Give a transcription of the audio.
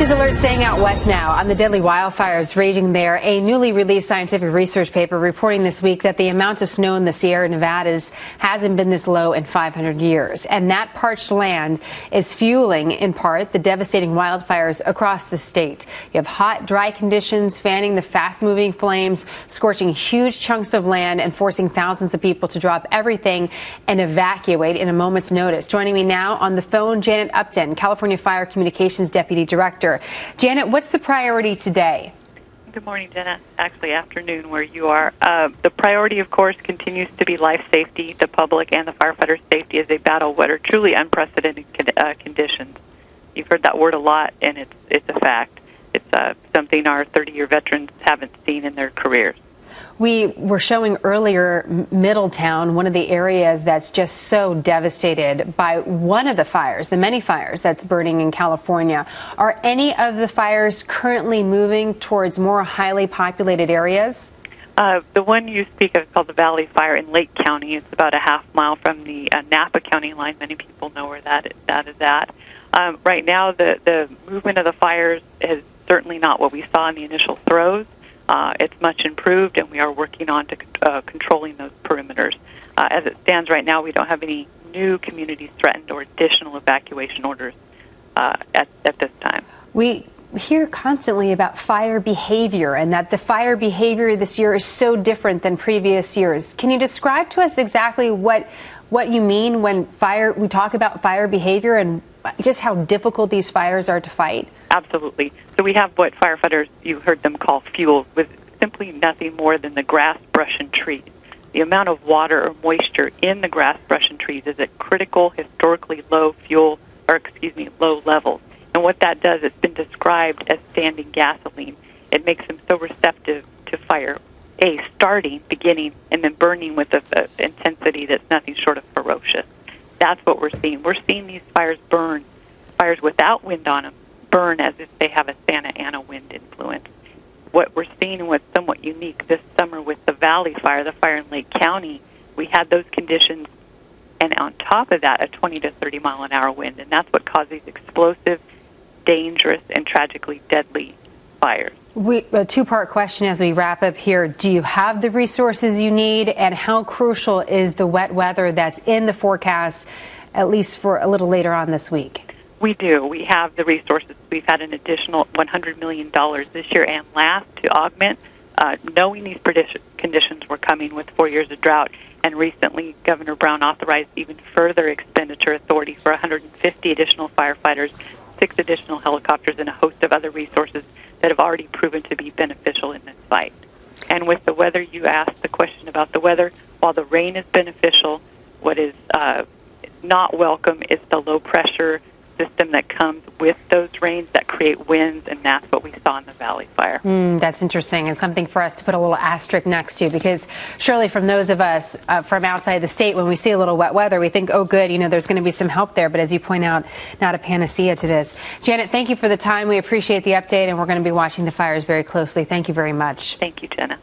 These alerts staying out west now on the deadly wildfires raging there. A newly released scientific research paper reporting this week that the amount of snow in the Sierra Nevadas hasn't been this low in 500 years. And that parched land is fueling, in part, the devastating wildfires across the state. You have hot, dry conditions fanning the fast-moving flames, scorching huge chunks of land and forcing thousands of people to drop everything and evacuate in a moment's notice. Joining me now on the phone, Janet Upton, California Fire Communications Deputy Director. Janet, what's the priority today? Good morning, Jenna. Actually, afternoon where you are. The priority, of course, continues to be life safety, the public and the firefighters' safety as they battle what are truly unprecedented conditions. You've heard that word a lot, and it's a fact. It's something our 30-year veterans haven't seen in their careers. We were showing earlier Middletown, one of the areas that's just so devastated by one of the fires, the many fires that's burning in California. Are any of the fires currently moving towards more highly populated areas? The one you speak of is called the Valley Fire in Lake County. It's about a half-mile from the Napa County line. Many people know where that is at. Right now, the movement of the fires is certainly not what we saw in the initial throes. It's much improved, and we are working on to controlling those perimeters. As it stands right now, we don't have any new communities threatened or additional evacuation orders at this time. We hear constantly about fire behavior and that the fire behavior this year is so different than previous years. Can you describe to us exactly what you mean when we talk about fire behavior and just how difficult these fires are to fight? Absolutely. So we have what firefighters, you heard them call fuels, with simply nothing more than the grass, brush, and trees. The amount of water or moisture in the grass, brush, and trees is at critical, historically low low levels. And what that does, it's been described as standing gasoline. It makes them so receptive to fire, starting, beginning, and then burning with an intensity that's nothing short of ferocious. That's what we're seeing. We're seeing these fires burn, fires without wind on them, burn as if they have a Santa Ana wind influence. What we're seeing and what's somewhat unique this summer with the Valley Fire, the fire in Lake County, we had those conditions, and on top of that, a 20 to 30 mile an hour wind, and that's what caused these explosive, dangerous, and tragically deadly fires. A two-part question as we wrap up here. Do you have the resources you need, and how crucial is the wet weather that's in the forecast, at least for a little later on this week? We do. We have the resources. We've had an additional $100 million this year and last to augment, knowing these conditions were coming with 4 years of drought. And recently, Governor Brown authorized even further expenditure authority for 150 additional firefighters, 6 additional helicopters, and a host of other resources that have already proven to be beneficial in this fight. And with the weather, you asked the question about the weather. While the rain is beneficial, what is not welcome is the low-pressure system that comes with those rains that create winds, and that's what we saw in the Valley Fire. That's interesting, and something for us to put a little asterisk next to, because surely from those of us from outside the state, when we see a little wet weather, we think, oh good, there's going to be some help there, but as you point out, not a panacea to this. Janet, thank you for the time. We appreciate the update, and we're going to be watching the fires very closely. Thank you very much. Thank you, Jenna.